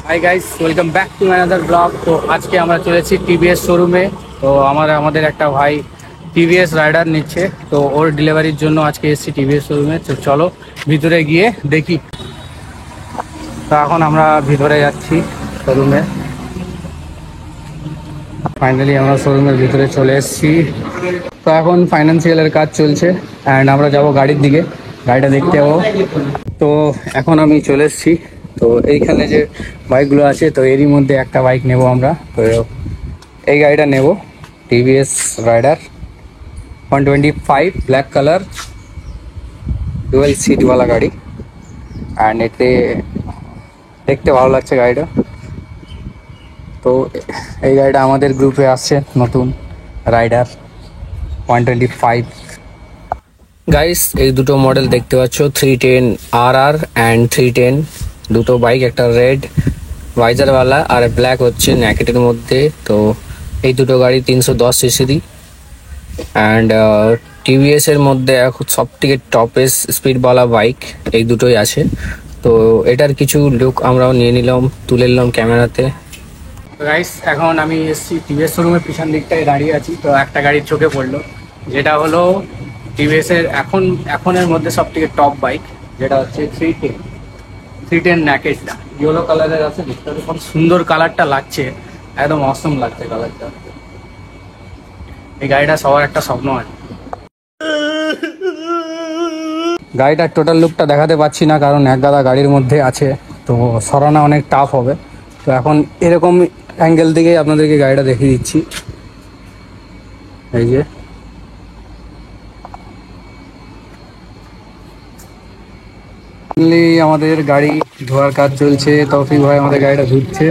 Hi guys, welcome back to another blog. তো আজকে আমরা চলেছি টিভিএস শোরুমে। তো আমাদের একটা ভাই টিভিএস রাইডার নিচ্ছে, তো ওর ডেলিভারির জন্য আজকে এসেছি টিভিএস শোরুমে। তো চলো ভিতরে গিয়ে দেখি। তো এখন আমরা ভিতরে যাচ্ছি শোরুমে। ফাইনালি আমরা শোরুমের ভিতরে চলে এসেছি। তো এখন ফাইন্যান্সিয়ালের কাজ চলছে অ্যান্ড আমরা যাব গাড়ির দিকে, গাড়িটা দেখতে যাবো। তো এখন আমি চলে এসেছি। তো এইখানে যে বাইকগুলো আছে, তো এরই মধ্যে একটা বাইক নেব আমরা। তো এই গাড়িটা নেব, TVS Raider 125 black colour dual সিটওয়ালা গাড়ি। অ্যান্ড এতে দেখতে ভালো লাগছে গাড়িটা। তো এই গাড়িটা আমাদের গ্রুপে আসছে নতুন রাইডার 125। গাইস, এই দুটো মডেল দেখতে পাচ্ছ, 310 RR অ্যান্ড 310, দুটো বাইক, একটা রেড ভাইজারওয়ালা আর ব্ল্যাক হচ্ছে ন্যাকেটের মধ্যে। তো এই দুটো গাড়ি 310 সিসিরই অ্যান্ড টিভিএস এর মধ্যে এখন সব থেকে টপেস্ট স্পিডওয়ালা বাইক এই দুটোই আছে। তো এটার কিছু লুক আমরাও নিয়ে নিলাম, তুলে নিলাম ক্যামেরাতে। গাইস, এখন আমি এসেছি টিভিএস শোরুমের পিছন দিকটায় দাঁড়িয়ে আছি। তো একটা গাড়ির চোখে পড়লো, যেটা হলো টিভিএস এর এখনের মধ্যে সব থেকে টপ বাইক, যেটা হচ্ছে 310 ন্যাকেটটা। ইয়েলো কালারের আছে, দেখতে খুব সুন্দর কালারটা লাগছে, একদম অসম লাগছে কালারটা। এই গাড়িটা সবার একটা স্বপ্ন আছে। গাড়িটার টোটাল লুকটা দেখাতে পাচ্ছি না, কারণ এক গাদা গাড়ির মধ্যে আছে, তো সরানো অনেক টাফ হবে। তো এখন এরকম অ্যাঙ্গেল থেকে আপনাদেরকে গাড়িটা দেখিয়ে দিচ্ছি। এই যে আমাদের গাড়ি ধোয়ার কাজ চলছে, তৌফিক ভাই আমাদের গাড়িটা ধুচ্ছে।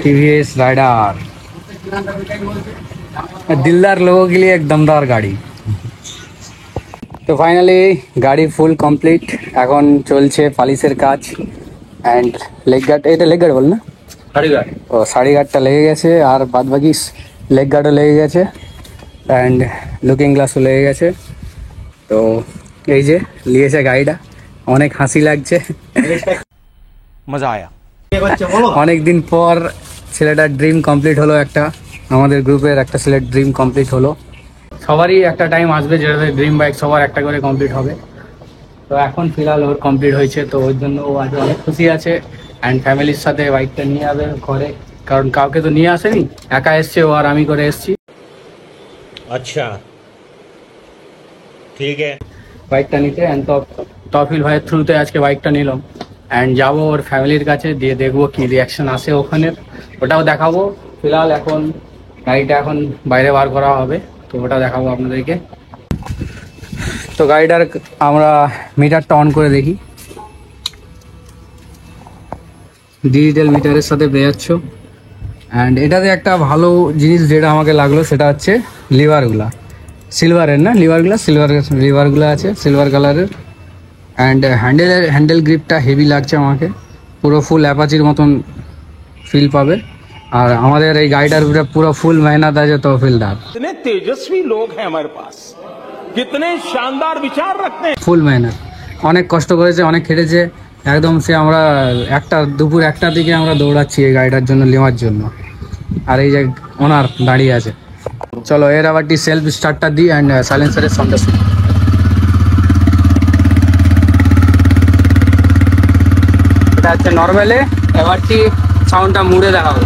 टीवीएस राइडर दिलदार लोगों के लिए एक दमदार गाड़ी। তো ফাইনালি গাড়ি ফুল কমপ্লিট, এখন চলছে পালিশের কাজ অ্যান্ড লেগ গার্ড, এটা লেগ গার্ড বল না, সাড়ি গার্ড। ও সাড়ি গার্ডটা লেগে গেছে, আর বাদ বাকি লেগ গার্ডও লেগে গেছে অ্যান্ড লুকিং গ্লাসও লেগে গেছে। তো এই যে নিয়েছে গাড়িটা, অনেক হাসি লাগছে, মজা আয়া। অনেক দিন পর ছেলেটার ড্রিম কমপ্লিট হলো, একটা আমাদের গ্রুপের একটা ছেলের ড্রিম কমপ্লিট হলো। সবারই একটা টাইম আসবে যেটাতে ড্রিম বাইক সবার একটা করে কমপ্লিট হবে। তো এখন ফিলহাল ওর কমপ্লিট হয়েছে, তো ওর জন্য ও আজ অনেক খুশি আছে অ্যান্ড ফ্যামিলির সাথে বাইকটা নিয়ে যাবে ঘরে, কারণ কাউকে তো নিয়ে আসেনি, একা এসছে ও আর আমি করে এসছি। अच्छा ठीक है। বাইকটা নিতে অ্যান্ড তফিল ভাইয়ের থ্রুতে আজকে বাইকটা নিলাম অ্যান্ড যাবো ওর ফ্যামিলির কাছে, দিয়ে দেখবো কি রিয়াকশন আসে ওখানের, ওটাও দেখাবো। ফিলহাল এখন গাড়িটা এখন বাইরে বার করা হবে, তো ওটা দেখাবো আপনাদেরকে। তো গাড়িটার আমরা মিটারটা অন করে দেখি, ডিজিটাল মিটারের সাথে পেয়ে যাচ্ছ। অ্যান্ড এটাতে একটা ভালো জিনিস যেটা আমাকে লাগলো সেটা হচ্ছে লিভারগুলা, সিলভারের না লিভারগুলা, লিভারগুলো আছে সিলভার কালারের। অ্যান্ড হ্যান্ডেল গ্রিপটা হেভি লাগছে আমাকে, পুরো ফুল অ্যাপাচির মতন ফিল পাবে। আর আমাদের এই গাড়িটার উপরে পুরো ফুল মেহনত আছে তহফিলদার। कितने तेजस्वी लोग हैं हमारे पास, कितने शानदार विचार रखते हैं। ফুল মেহনত, অনেক কষ্ট করেছে, অনেক খেটেছে একদম। সে আমরা দুপুর একটার দিকে আমরা দৌড়াচ্ছি এই গাড়িটার জন্য, নেওয়ার জন্য। আর এই যে ওনার দাঁড়িয়ে আছে, চলো এর আবারটি সেলফ স্টার্টটা দিই অ্যান্ড সাইলেন্সারের সাউন্ডটা শুনি। এটা হচ্ছে নর্মালে, এবারটি সাউন্ডটা মুড়ে দেখাবো।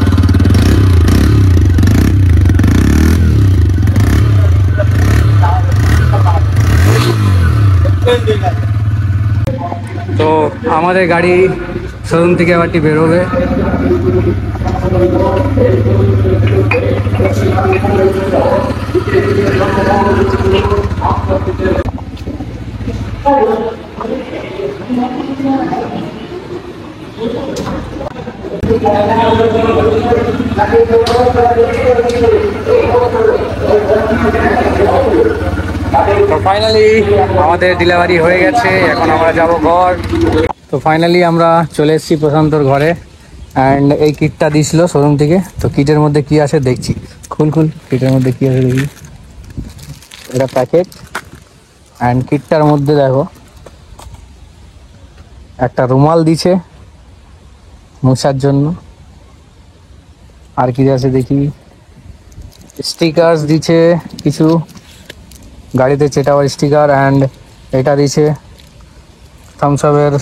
তো আমাদের গাড়ি শোরুম থেকে এবারটি বেরোবে। তো ফাইনালি আমাদের ডেলিভারি হয়ে গেছে, এখন আমরা যাব ঘর। তো ফাইনালি আমরা চলে এসেছি প্রশান্তর ঘরে অ্যান্ড এই কিটটা দিয়েছিল শোরুম থেকে। তো কিটের মধ্যে কি আছে দেখছি, খুল কিটের মধ্যে কি আছে দেখি। এটা প্যাকেট অ্যান্ড কিটটার মধ্যে দেখো একটা রুমাল দিছে মোছার জন্য। আর কি আছে দেখি, স্টিকার্স দিচ্ছে কিছু, গাড়িতে চেটাবার স্টিকার, অ্যান্ড এটা দিচ্ছে থামস আপের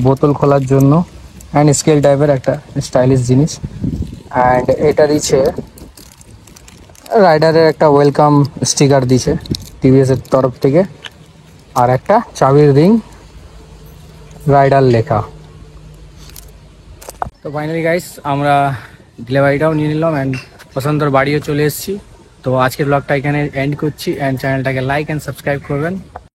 বোতল খোলার জন্য, অ্যান্ড স্কেল টাইপের একটা স্টাইলিশ জিনিস। অ্যান্ড এটা দিচ্ছে রাইডারের একটা ওয়েলকাম স্টিকার দিছে টিভিএস এর তরফ থেকে, আর একটা চাবির রিং রাইডার লেখা। তো ফাইনালি গাইস আমরা ডেলিভারিটাও নিয়ে নিলাম অ্যান্ড বসন্তর বাড়িও চলে এসেছি। তো আজকের ব্লগটা এখানে এন্ড করছি, অ্যান্ড চ্যানেলটাকে লাইক অ্যান্ড সাবস্ক্রাইব করবেন।